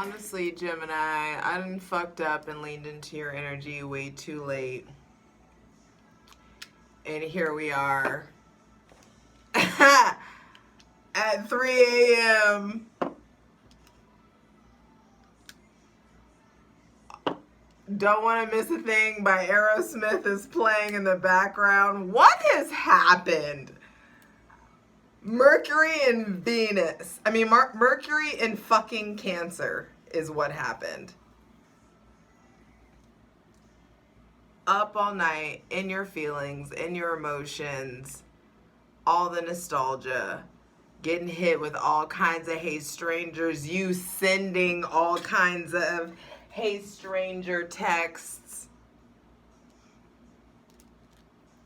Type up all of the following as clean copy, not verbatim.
honestly, Gemini, I done fucked up and leaned into your energy way too late. And here we are at 3 a.m. Don't Want to Miss a Thing by Aerosmith is playing in the background. What has happened? Mercury and Venus. I mean, Mercury and fucking Cancer is what happened. Up all night, in your feelings, in your emotions, all the nostalgia, getting hit with all kinds of hey strangers, you sending all kinds of hey stranger texts.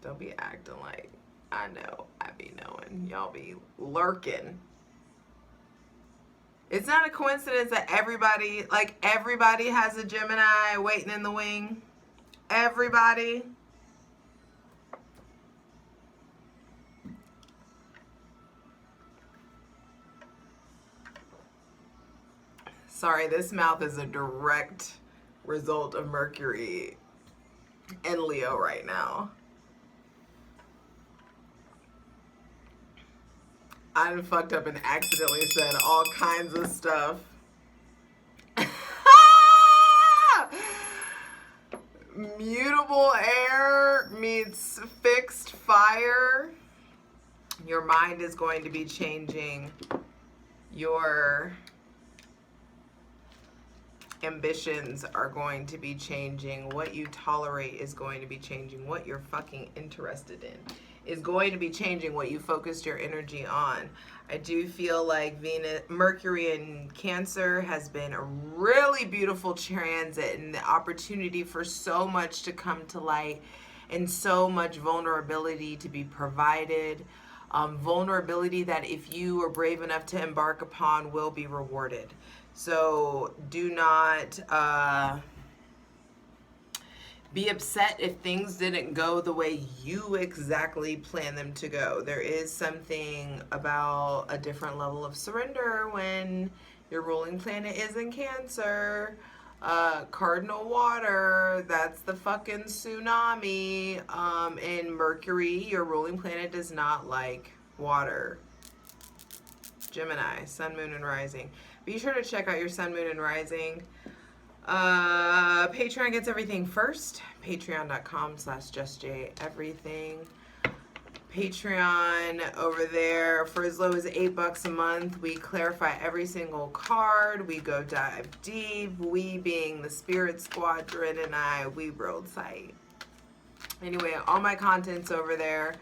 Don't be acting like I know. I be knowing. Y'all be lurking. It's not a coincidence that everybody has a Gemini waiting in the wing. Everybody. Sorry, this mouth is a direct result of Mercury and Leo right now. I done fucked up and accidentally said all kinds of stuff. Mutable air meets fixed fire. Your mind is going to be changing. Your ambitions are going to be changing. What you tolerate is going to be changing. What you're fucking interested in is going to be changing. What you focused your energy on. I do feel like Mercury in Cancer has been a really beautiful transit, and the opportunity for so much to come to light and so much vulnerability to be provided. Vulnerability that if you are brave enough to embark upon will be rewarded. So do not be upset if things didn't go the way you exactly planned them to go. There is something about a different level of surrender when your ruling planet is in Cancer. Cardinal water, that's the fucking tsunami. In Mercury, your ruling planet does not like water. Gemini, sun, moon, and rising. Be sure to check out your sun, moon, and rising. Patreon gets everything first. Patreon.com/justjeverything. Patreon over there for as low as $8 a month. We clarify every single card. We go dive deep. We being the Spirit Squadron and we world sight. Anyway, all my content's over there.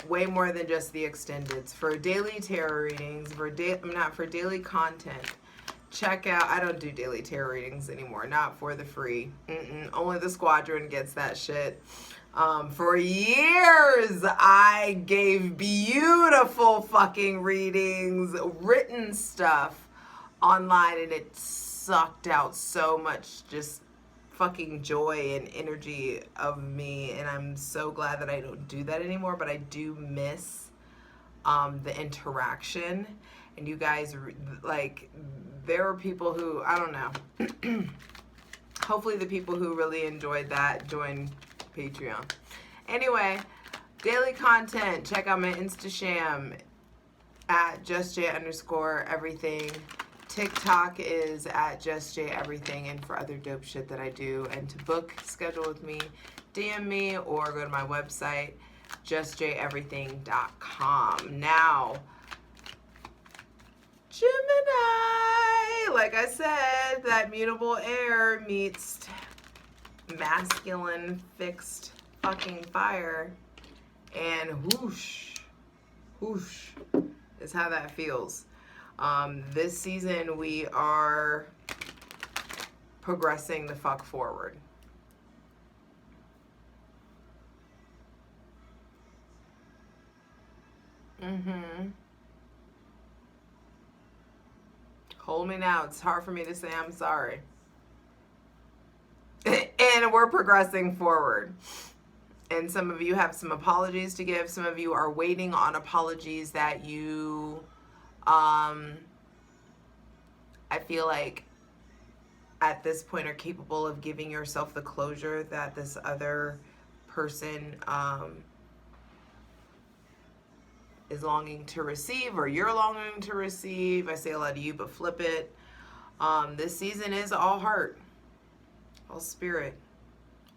Way more than just the extendeds. For daily tarot readings, for daily content. Check out, I don't do daily tarot readings anymore, not for the free. Only the squadron gets that shit. For years, I gave beautiful fucking readings, written stuff online, and it sucked out so much just fucking joy and energy of me, and I'm so glad that I don't do that anymore, but I do miss the interaction. And you guys, like, there are people who, I don't know, hopefully the people who really enjoyed that join Patreon. Anyway, daily content, check out my Instasham at justj_everything. TikTok is at justjeverything, and for other dope shit that I do. And to book, schedule with me, DM me, or go to my website, justjeverything.com. Now, Gemini, like I said, that mutable air meets masculine fixed fucking fire, and whoosh, whoosh is how that feels. This season we are progressing the fuck forward. Hold me now. It's hard for me to say I'm sorry. And we're progressing forward. And some of you have some apologies to give. Some of you are waiting on apologies that you, I feel like at this point are capable of giving yourself the closure that this other person is longing to receive, or you're longing to receive. I say a lot of you, but flip it. This season is all heart, all spirit,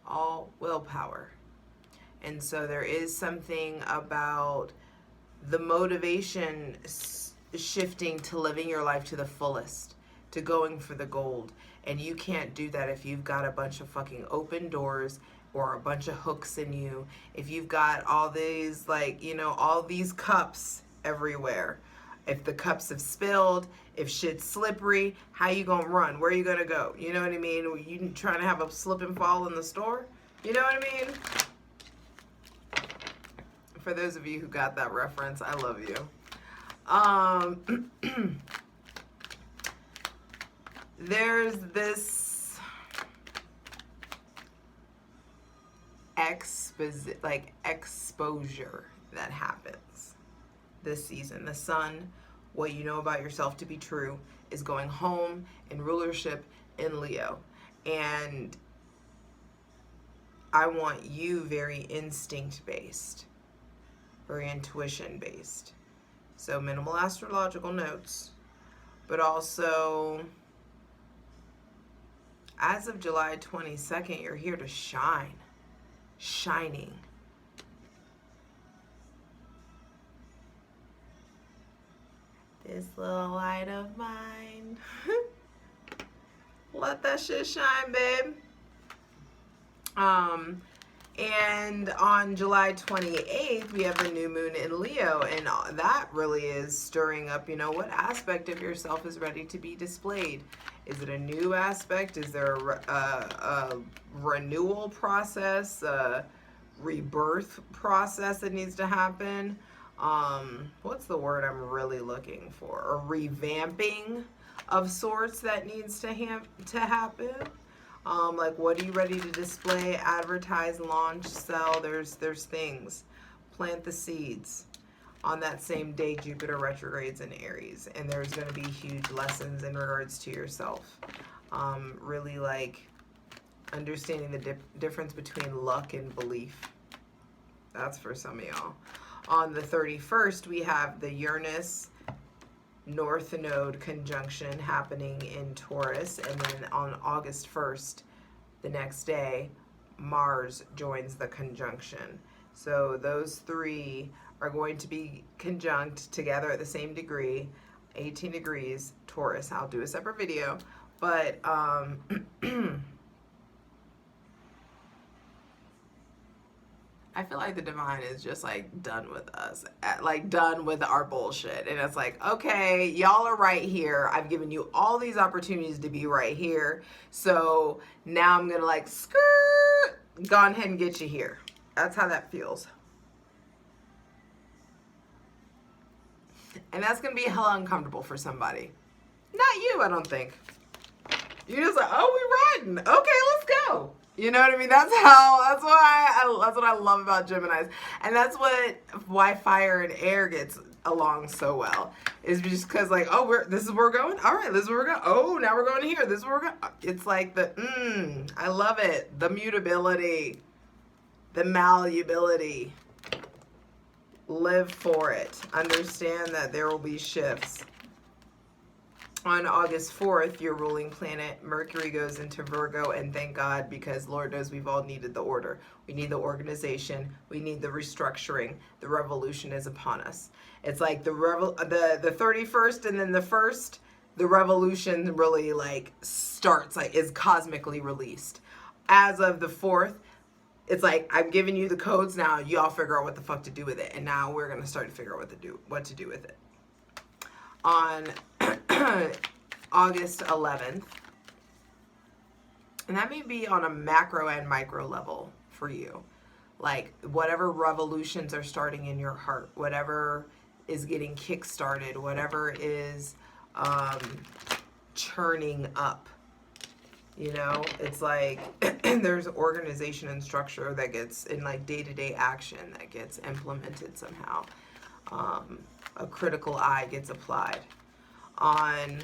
all willpower. And so there is something about the motivation shifting to living your life to the fullest, to going for the gold. And you can't do that if you've got a bunch of fucking open doors or a bunch of hooks in you. If you've got all these, like, you know, all these cups everywhere. If the cups have spilled, if shit's slippery, how you gonna run? Where you gonna go? You know what I mean? You trying to have a slip and fall in the store? You know what I mean? For those of you who got that reference, I love you. There's this exposure that happens this season. The sun, what you know about yourself to be true, is going home in rulership in Leo. And I want you very instinct-based, very intuition-based. So minimal astrological notes, but also as of July 22nd, you're here to shine, shining. This little light of mine. Let that shit shine, babe. And on July 28th, we have a new moon in Leo, and that really is stirring up, you know, what aspect of yourself is ready to be displayed. Is it a new aspect? Is there a renewal process, a rebirth process that needs to happen? What's the word I'm really looking for? A revamping of sorts that needs to happen. Like, what are you ready to display, advertise, launch, sell? There's things. Plant the seeds. On that same day, Jupiter retrogrades in Aries, and there's going to be huge lessons in regards to yourself. Really, like, understanding the difference between luck and belief. That's for some of y'all. On the 31st, we have the Uranus North Node conjunction happening in Taurus, and then on August 1st, the next day, Mars joins the conjunction. So those three are going to be conjunct together at the same degree, 18 degrees, Taurus. I'll do a separate video, but I feel like the divine is just like done with us, like done with our bullshit. And it's like, okay, y'all are right here. I've given you all these opportunities to be right here. So now I'm going to like skirt, go ahead and get you here. That's how that feels. And that's going to be hella uncomfortable for somebody. Not you, I don't think. You're just like, oh, we riding. Okay, let's go. You know what I mean? That's what I love about Geminis. And that's why fire and air gets along so well. Is just because, like, oh, this is where we're going? All right, this is where we're going. Oh, now we're going here. This is where we're going. It's like I love it. The mutability. The malleability. Live for it. Understand that there will be shifts. On August 4th, your ruling planet, Mercury, goes into Virgo, and thank God, because Lord knows we've all needed the order. We need the organization. We need the restructuring. The revolution is upon us. It's like the 31st and then the 1st, the revolution really like starts, like is cosmically released. As of the 4th, it's like I'm giving you the codes now. You all figure out what the fuck to do with it, and now we're gonna start to figure out what to do with it. On August 11th, and that may be on a macro and micro level for you, like whatever revolutions are starting in your heart, whatever is getting kick-started, whatever is churning up, you know, it's like there's organization and structure that gets in like day-to-day action that gets implemented somehow. A critical eye gets applied. On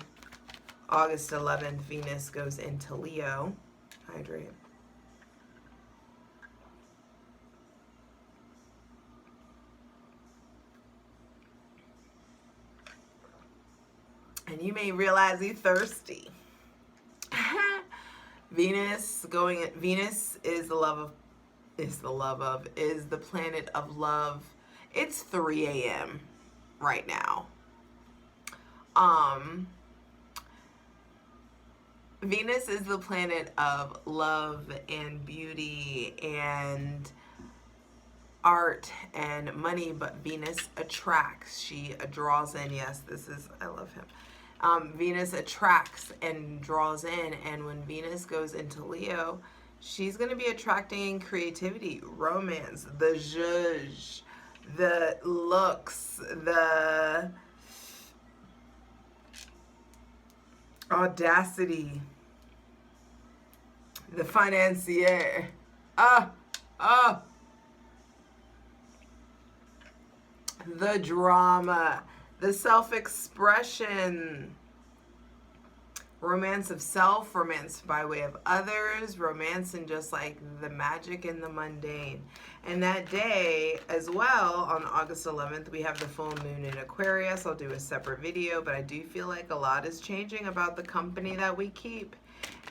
August 11th, Venus goes into Leo. Hydrate. And you may realize you're thirsty. Venus is the planet of love. It's 3 a.m. right now. Venus is the planet of love and beauty and art and money, but Venus attracts. She draws in. Yes, I love him. Venus attracts and draws in, and when Venus goes into Leo, she's going to be attracting creativity, romance, the zhuzh, the looks, the audacity, the financier, the drama, the self-expression, romance of self, romance by way of others, romance in just like the magic and the mundane. And that day as well, on August 11th, we have the full moon in Aquarius. I'll do a separate video, but I do feel like a lot is changing about the company that we keep.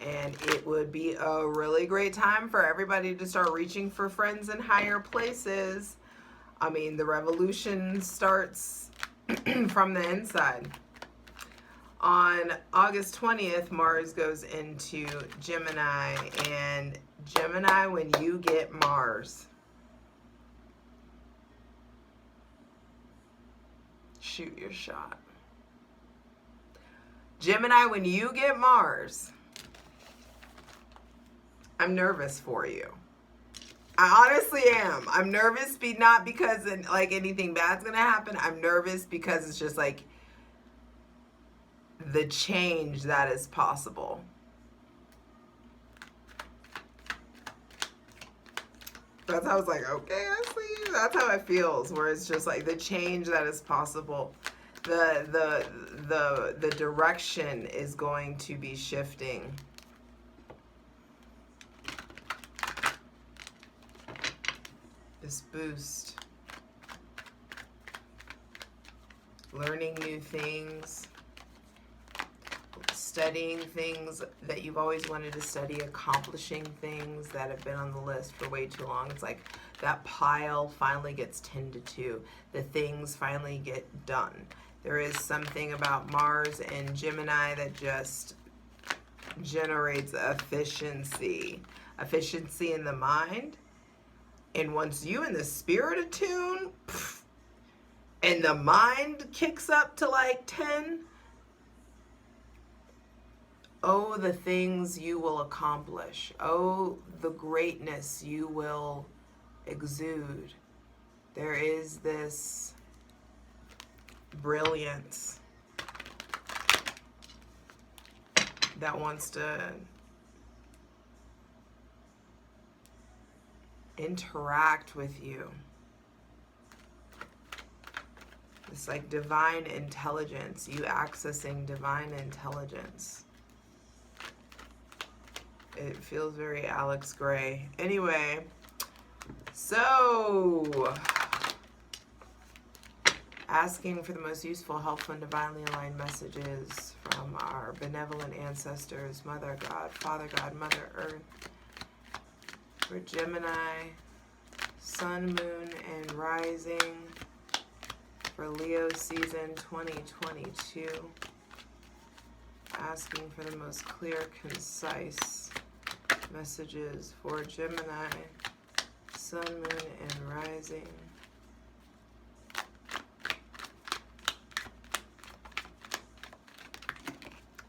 And it would be a really great time for everybody to start reaching for friends in higher places. I mean, the revolution starts from the inside. On August 20th, Mars goes into Gemini, and Gemini, when you get Mars, shoot your shot. Gemini, when you get Mars, I'm nervous for you. I honestly am. I'm nervous, not because like anything bad's gonna happen. I'm nervous because it's just like the change that is possible. That's how I was like, okay, I see you. That's how it feels, where it's just like the change that is possible. The direction is going to be shifting. This boost. Learning new things. Studying things that you've always wanted to study, accomplishing things that have been on the list for way too long. It's like that pile finally gets tended to. The things finally get done. There is something about Mars and Gemini that just generates efficiency. Efficiency in the mind. And once you and the spirit attune, and the mind kicks up to like 10, oh, the things you will accomplish. Oh, the greatness you will exude. There is this brilliance that wants to interact with you. It's like divine intelligence, you accessing divine intelligence. It feels very Alex Gray. Anyway, so asking for the most useful, helpful, and divinely aligned messages from our benevolent ancestors, Mother God, Father God, Mother Earth, for Gemini, Sun, Moon, and Rising, for Leo season 2022. Asking for the most clear, concise messages for Gemini, Sun, Moon, and Rising.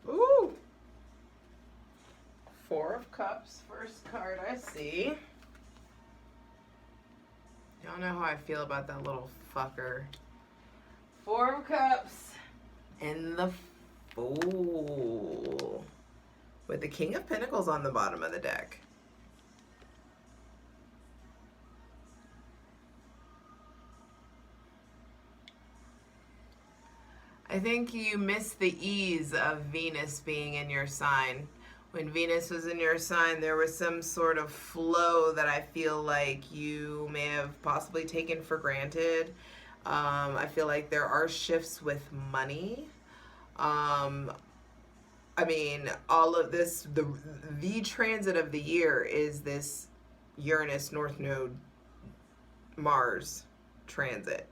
Ooh! Four of Cups, first card I see. Y'all know how I feel about that little fucker. Four of Cups and the Fool, with the King of Pentacles on the bottom of the deck. I think you miss the ease of Venus being in your sign. When Venus was in your sign, there was some sort of flow that I feel like you may have possibly taken for granted. I feel like there are shifts with money. I mean, all of this, the transit of the year is this Uranus North Node Mars transit.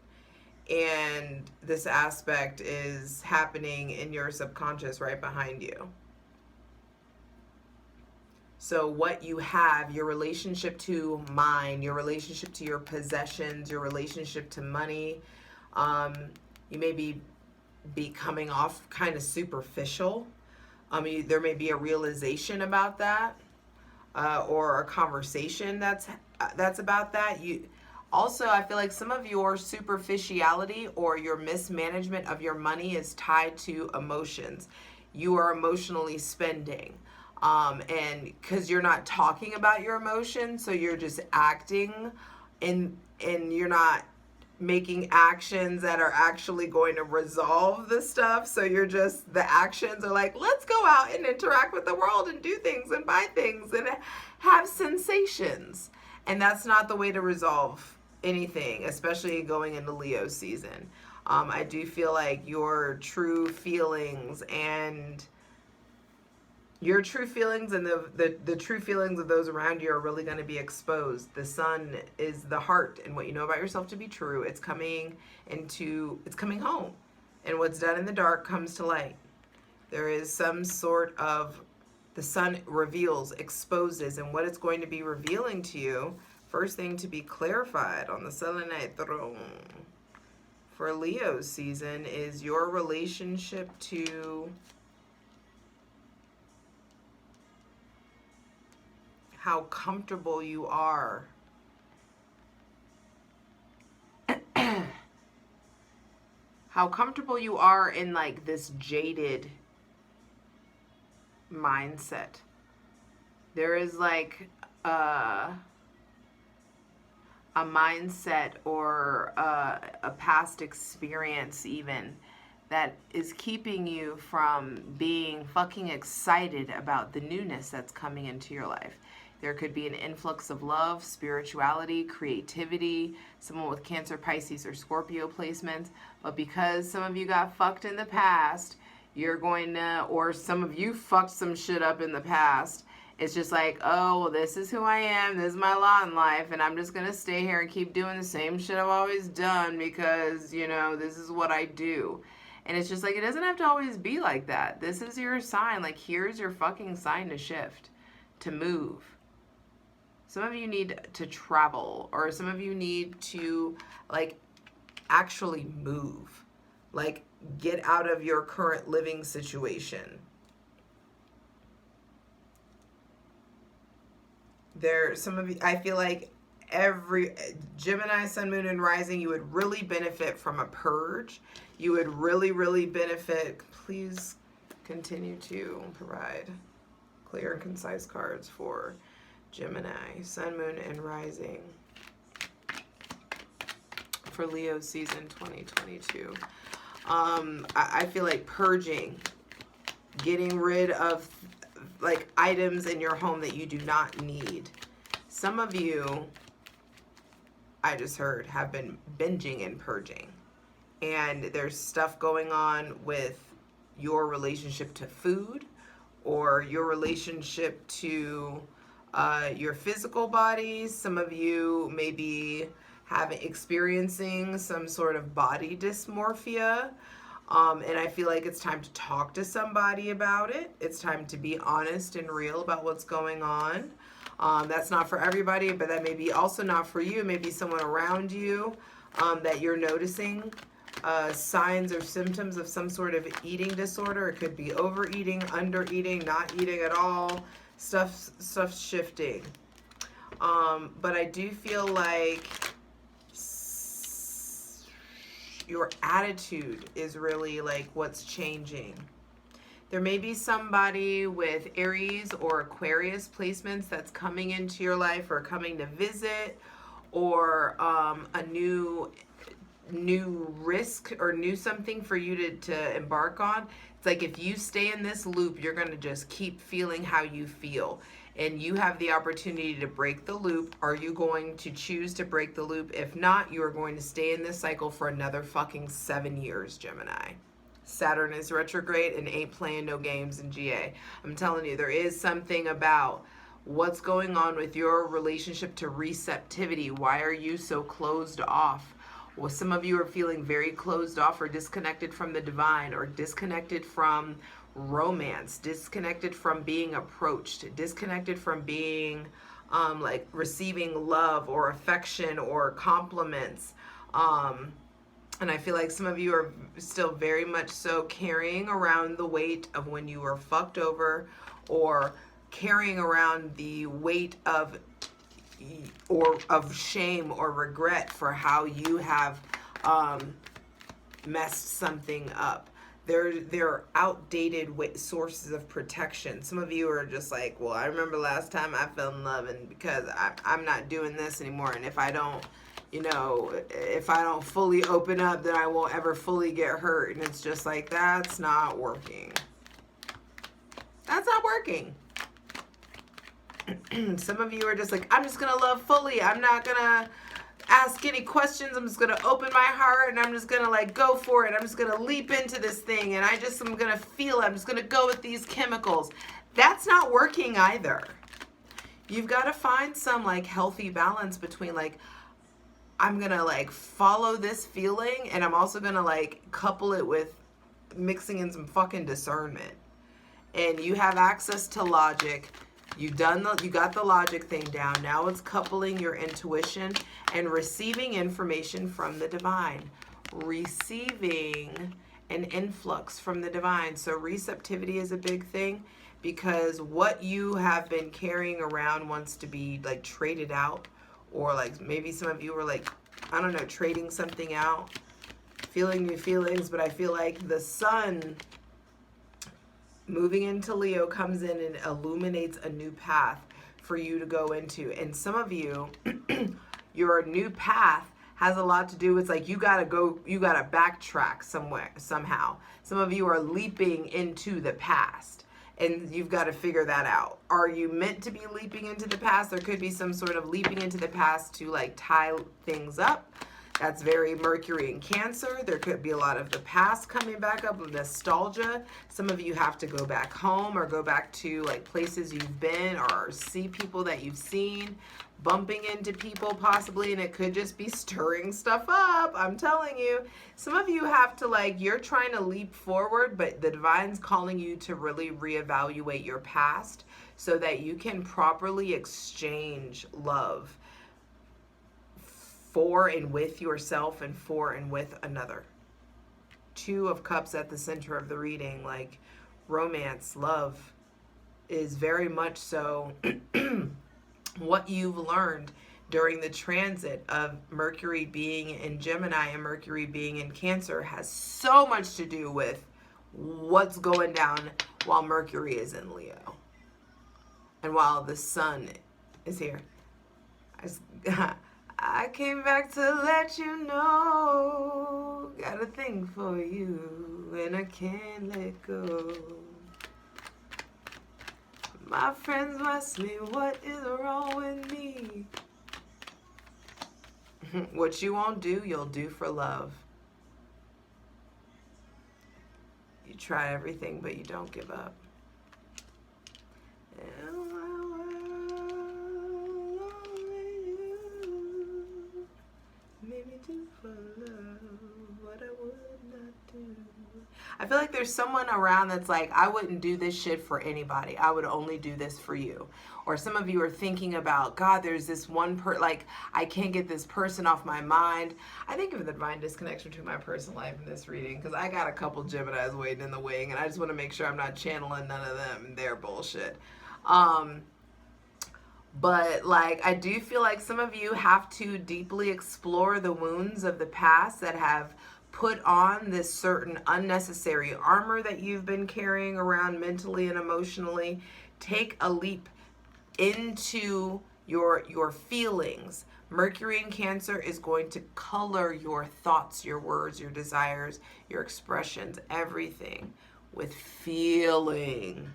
And this aspect is happening in your subconscious right behind you. So what you have, your relationship to mind, your relationship to your possessions, your relationship to money, you may be coming off kind of superficial. There may be a realization about that, or a conversation that's about that. Also, I feel like some of your superficiality or your mismanagement of your money is tied to emotions. You are emotionally spending. And because you're not talking about your emotions, so you're just acting, and you're not making actions that are actually going to resolve the stuff. So the actions are like, let's go out and interact with the world and do things and buy things and have sensations. And that's not the way to resolve anything, especially going into Leo season. I do feel like your true feelings and the true feelings of those around you are really going to be exposed. The sun is the heart, and what you know about yourself to be true, it's coming home. And what's done in the dark comes to light. There is some sort of, the sun reveals, exposes, and what it's going to be revealing to you. First thing to be clarified on the selenite throne for Leo season is your relationship to how comfortable you are. How comfortable you are in like this jaded mindset. There is like a mindset or a past experience even that is keeping you from being fucking excited about the newness that's coming into your life. There could be an influx of love, spirituality, creativity, someone with Cancer, Pisces, or Scorpio placements. But because some of you got fucked in the past, or some of you fucked some shit up in the past, it's just like, oh, well, this is who I am, this is my lot in life, and I'm just going to stay here and keep doing the same shit I've always done because, this is what I do. And it's just like, it doesn't have to always be like that. This is your sign. Like, here's your fucking sign to shift, to move. Some of you need to travel, or some of you need to, like, actually move. Like, get out of your current living situation. Some of you, I feel like every Gemini, Sun, Moon, and Rising, you would really benefit from a purge. You would really, really benefit. Please continue to provide clear and concise cards for Gemini, Sun, Moon, and Rising for Leo season 2022. I feel like purging, getting rid of like items in your home that you do not need. Some of you, I just heard, have been binging and purging. And there's stuff going on with your relationship to food or your relationship to your physical bodies. Some of you may be experiencing some sort of body dysmorphia. And I feel like it's time to talk to somebody about it. It's time to be honest and real about what's going on. That's not for everybody, but that may be also not for you. Maybe someone around you that you're noticing signs or symptoms of some sort of eating disorder. It could be overeating, undereating, not eating at all. Stuff's shifting. But I do feel like your attitude is really like what's changing. There may be somebody with Aries or Aquarius placements that's coming into your life or coming to visit, or a new new risk or new something for you to embark on, it's like if you stay in this loop, you're going to just keep feeling how you feel. And you have the opportunity to break the loop. Are you going to choose to break the loop? If not, you are going to stay in this cycle for another fucking 7 years, Gemini. Saturn is retrograde and ain't playing no games in GA. I'm telling you, there is something about what's going on with your relationship to receptivity. Why are you so closed off? Well, some of you are feeling very closed off or disconnected from the divine, or disconnected from romance, disconnected from being approached, disconnected from being like receiving love or affection or compliments. And I feel like some of you are still very much so carrying around the weight of when you were fucked over, or carrying around the weight of shame or regret for how you have messed something up. They're outdated sources of protection. Some of you are just like, well, I remember last time I fell in love, and because I'm not doing this anymore, and if I don't, if I don't fully open up, then I won't ever fully get hurt. And it's just like, that's not working. That's not working. Some of you are just like, I'm just going to love fully. I'm not going to ask any questions. I'm just going to open my heart, and I'm just going to like go for it. I'm just going to leap into this thing, and I'm going to feel it. I'm just going to go with these chemicals. That's not working either. You've got to find some like healthy balance between like, I'm going to like follow this feeling, and I'm also going to like couple it with mixing in some fucking discernment. And you have access to logic. You got the logic thing down. Now it's coupling your intuition and receiving information from the divine. Receiving an influx from the divine. So receptivity is a big thing, because what you have been carrying around wants to be like traded out, or like maybe some of you were like, I don't know, trading something out, feeling new feelings. But I feel like the sun moving into Leo comes in and illuminates a new path for you to go into. And some of you, your new path has a lot to do with like, you gotta backtrack somehow. Some of you are leaping into the past, and you've got to figure that out. Are you meant to be leaping into the past? There could be some sort of leaping into the past to like tie things up. That's very Mercury in Cancer. There could be a lot of the past coming back up, nostalgia. Some of you have to go back home, or go back to like places you've been, or see people that you've seen, bumping into people possibly, and it could just be stirring stuff up. I'm telling you. Some of you have to like, you're trying to leap forward, but the divine's calling you to really reevaluate your past so that you can properly exchange love for and with yourself, and for and with another. 2 of Cups at the center of the reading, like romance, love is very much so what you've learned during the transit of Mercury being in Gemini and Mercury being in Cancer has so much to do with what's going down while Mercury is in Leo and while the sun is here. I came back to let you know, got a thing for you, and I can't let go. My friends ask me, what is wrong with me? What you won't do, you'll do for love. You try everything, but you don't give up. I feel like there's someone around that's like, I wouldn't do this shit for anybody. I would only do this for you. Or some of you are thinking about, God, there's this one like, I can't get this person off my mind. I think of the divine disconnection between my personal life and this reading, because I got a couple Geminis waiting in the wing, and I just want to make sure I'm not channeling none of them and their bullshit. But like, I do feel like some of you have to deeply explore the wounds of the past that have put on this certain unnecessary armor that you've been carrying around mentally and emotionally. Take a leap into your feelings, Mercury in Cancer is going to color your thoughts, your words, your desires, your expressions, everything with feeling.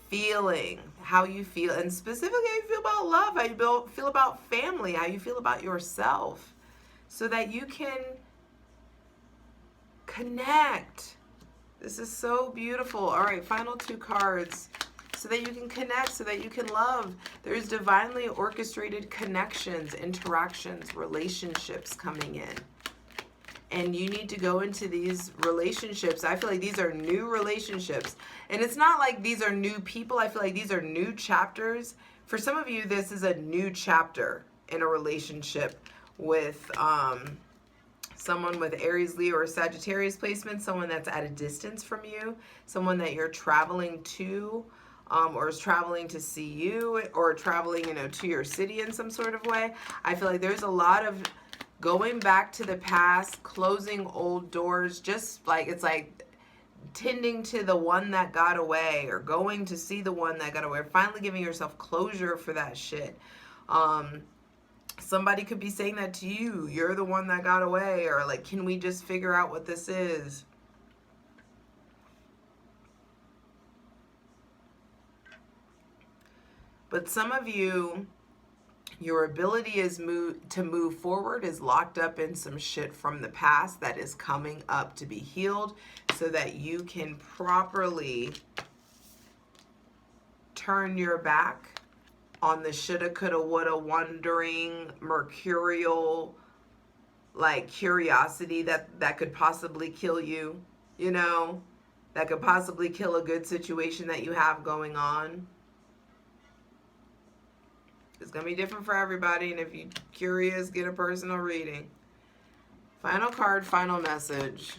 Feeling how you feel, and specifically how you feel about love, how you feel about family, how you feel about yourself, so that you can connect. This is so beautiful. All right, final 2 cards. So that you can connect, so that you can love. There's divinely orchestrated connections, interactions, relationships coming in. And you need to go into these relationships. I feel like these are new relationships. And it's not like these are new people. I feel like these are new chapters. For some of you, this is a new chapter in a relationship with someone with Aries, Leo, or Sagittarius placement, someone that's at a distance from you, someone that you're traveling to, or is traveling to see you, or traveling, to your city in some sort of way. I feel like there's a lot of going back to the past, closing old doors, just like it's like tending to the one that got away, or going to see the one that got away, or finally giving yourself closure for that shit. Somebody could be saying that to you. You're the one that got away, or like, can we just figure out what this is? But some of you, your ability is to move forward is locked up in some shit from the past that is coming up to be healed, so that you can properly turn your back on the shoulda, coulda, woulda, wondering, mercurial, like curiosity that could possibly kill you, that could possibly kill a good situation that you have going on. It's going to be different for everybody, and if you're curious, get a personal reading. Final card, final message.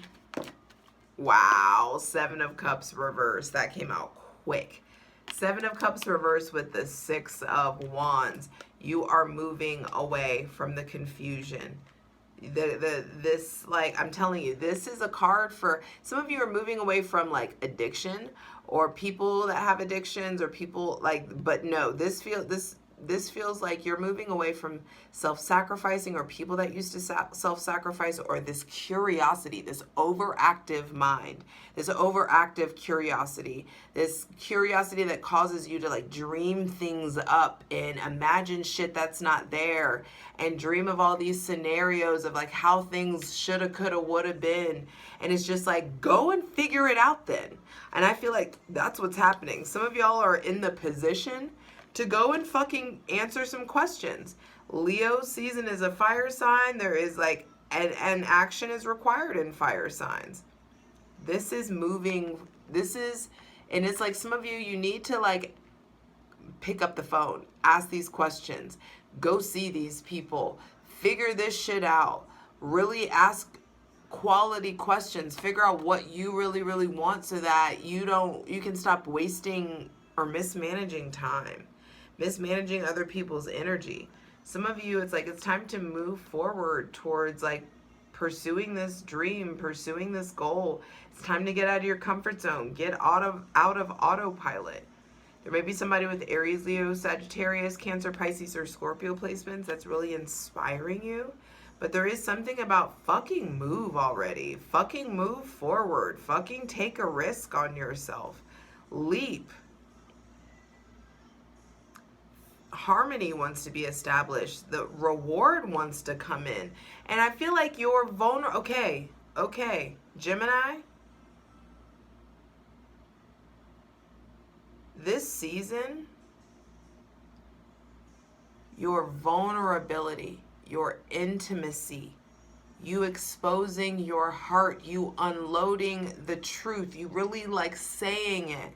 Wow, 7 of Cups reverse. That came out quick. 7 of Cups reverse with the 6 of Wands. You are moving away from the confusion. I'm telling you, this is a card for some of you are moving away from like addiction, or people that have addictions, or people like, but no, this feels like you're moving away from self-sacrificing, or people that used to self-sacrifice, or this curiosity, this overactive mind, this overactive curiosity, this curiosity that causes you to like dream things up and imagine shit that's not there, and dream of all these scenarios of like how things shoulda, coulda, woulda been. And it's just like, go and figure it out then. And I feel like that's what's happening. Some of y'all are in the position to go and fucking answer some questions. Leo season is a fire sign. There is like, and action is required in fire signs. This is moving. And it's like some of you need to like pick up the phone, ask these questions, go see these people, figure this shit out, really ask quality questions, figure out what you really, really want, so that you can stop wasting or mismanaging time. Mismanaging other people's energy. Some of you, it's like it's time to move forward towards like pursuing this dream, pursuing this goal. It's time to get out of your comfort zone, get out of autopilot. There may be somebody with Aries, Leo, Sagittarius, Cancer, Pisces, or Scorpio placements that's really inspiring you. But there is something about fucking move already. Fucking move forward. Fucking take a risk on yourself. Leap. Harmony wants to be established. The reward wants to come in. And I feel like you're vulnerable. Okay, Gemini. This season, your vulnerability, your intimacy, you exposing your heart, you unloading the truth, you really like saying it,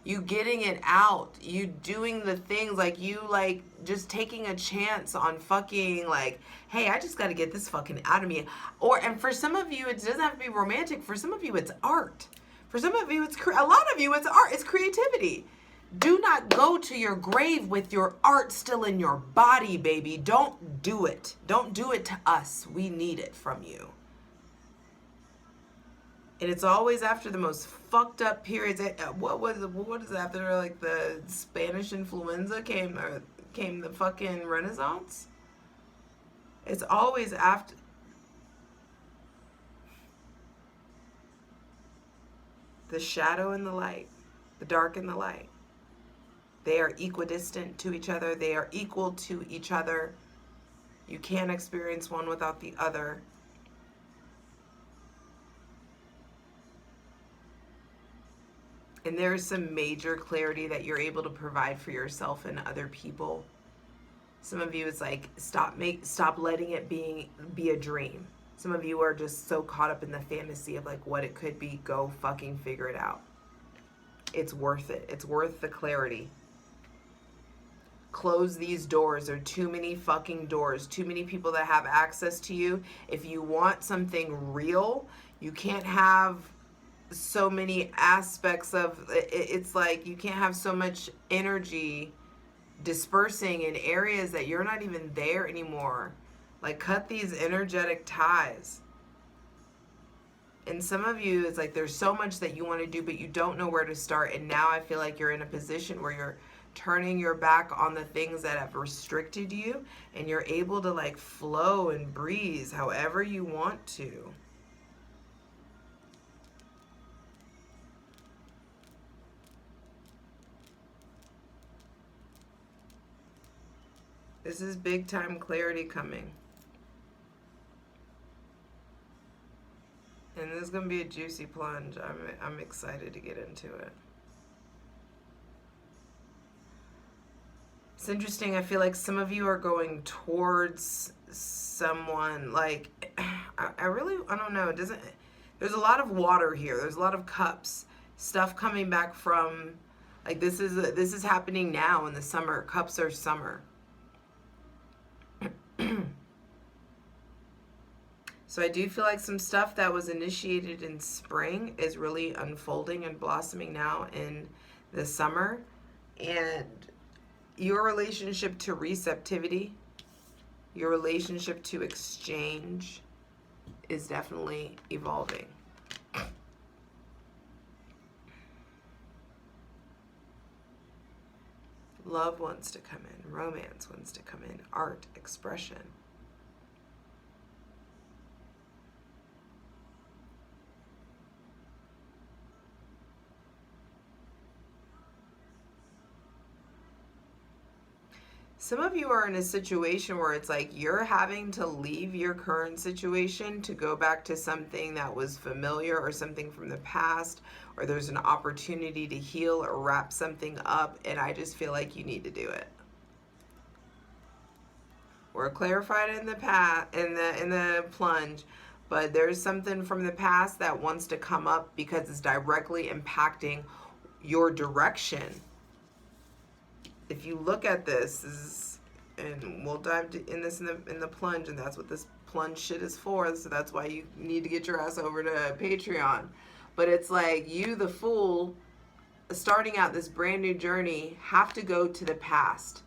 you getting it out, you doing the things, like you like just taking a chance on fucking like, hey, I just got to get this fucking out of me. And for some of you, it doesn't have to be romantic. For some of you, it's art. For some of you, a lot of you, it's art. It's creativity. Do not go to your grave with your art still in your body, baby. Don't do it. Don't do it to us. We need it from you. And it's always after the most fucked up periods. What is after like the Spanish influenza came the fucking Renaissance? It's always after. The shadow and the light, the dark and the light. They are equidistant to each other. They are equal to each other. You can't experience one without the other. And there's some major clarity that you're able to provide for yourself and other people. Some of you, it's like, stop letting it be a dream. Some of you are just so caught up in the fantasy of like what it could be. Go fucking figure it out. It's worth it. It's worth the clarity. Close these doors. There are too many fucking doors. Too many people that have access to you. If you want something real, you can't have so many aspects of it's like you can't have so much energy dispersing in areas that you're not even there anymore. Like, cut these energetic ties. And some of you, it's like there's so much that you want to do, but you don't know where to start. And now I feel like you're in a position where you're turning your back on the things that have restricted you, and you're able to like flow and breeze however you want to. This is big time clarity coming. And this is going to be a juicy plunge. I'm excited to get into it. It's interesting. I feel like some of you are going towards someone. Like, I don't know. There's a lot of water here. There's a lot of cups. Stuff coming back from, like, this is happening now in the summer. Cups are summer. So I do feel like some stuff that was initiated in spring is really unfolding and blossoming now in the summer. And your relationship to receptivity, your relationship to exchange is definitely evolving. Love wants to come in. Romance wants to come in. Art, expression. Some of you are in a situation where it's like you're having to leave your current situation to go back to something that was familiar or something from the past, or there's an opportunity to heal or wrap something up, and I just feel like you need to do it. We're clarified in the in the plunge, but there's something from the past that wants to come up because it's directly impacting your direction. If you look at this, and we'll dive in this in the plunge, and that's what this plunge shit is for. So that's why you need to get your ass over to Patreon. But it's like you, the fool, starting out this brand new journey, have to go to the past.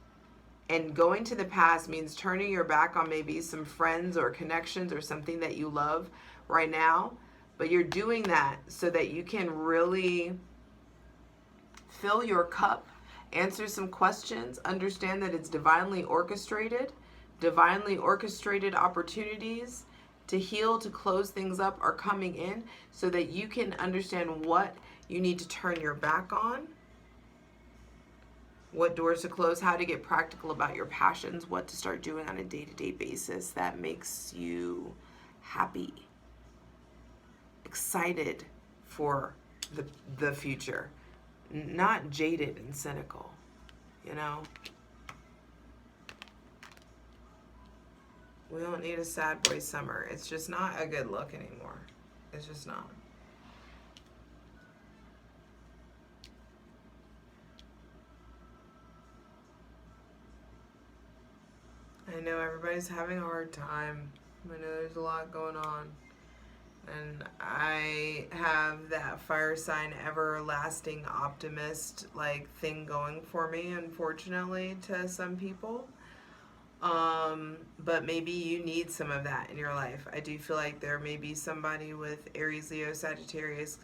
And going to the past means turning your back on maybe some friends or connections or something that you love right now. But you're doing that so that you can really fill your cup, answer some questions, understand that it's divinely orchestrated opportunities to heal, to close things up are coming in so that you can understand what you need to turn your back on, what doors to close, how to get practical about your passions, what to start doing on a day-to-day basis that makes you happy, excited for the future. Not jaded and cynical, you know? We don't need a sad boy summer. It's just not a good look anymore. It's just not. I know everybody's having a hard time. I know there's a lot going on. And I have that fire sign everlasting optimist like thing going for me, unfortunately, to some people. But maybe you need some of that in your life. I do feel like there may be somebody with Aries, Leo, Sagittarius,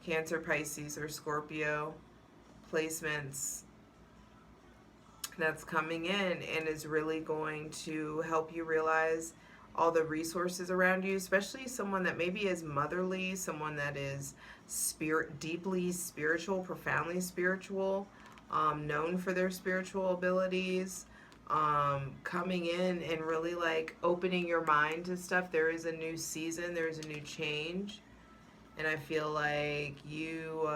Cancer, Pisces, or Scorpio placements that's coming in and is really going to help you realize all the resources around you, especially someone that maybe is motherly, someone that is deeply spiritual, profoundly spiritual, known for their spiritual abilities, coming in and really like opening your mind to stuff. There is a new season, there's a new change, and I feel like you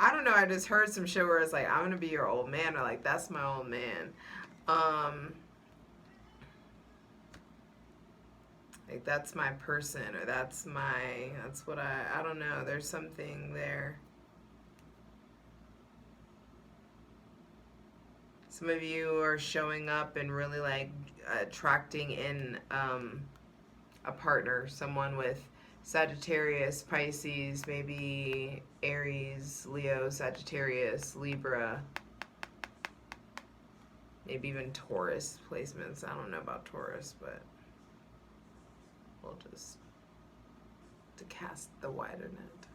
I don't know, I just heard some shit where it's like, I'm gonna be your old man, or like, that's my old man. Um, like, that's my person, or that's what I don't know, there's something there. Some of you are showing up and really like attracting in a partner, someone with Sagittarius, Pisces, maybe Aries, Leo, Sagittarius, Libra, maybe even Taurus placements. I don't know about Taurus, but we'll just to cast the wider net.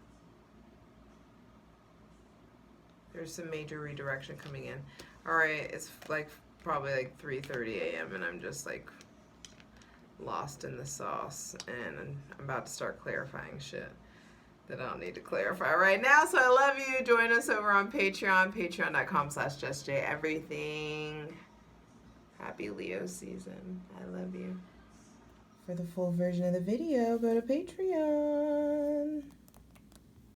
There's some major redirection coming in. All right, it's like probably like 3:30 a.m. and I'm just like lost in the sauce, and I'm about to start clarifying shit that I don't need to clarify right now. So I love you. Join us over on Patreon, patreon.com/justjeverything. Happy Leo season. I love you. For the full version of the video, go to Patreon.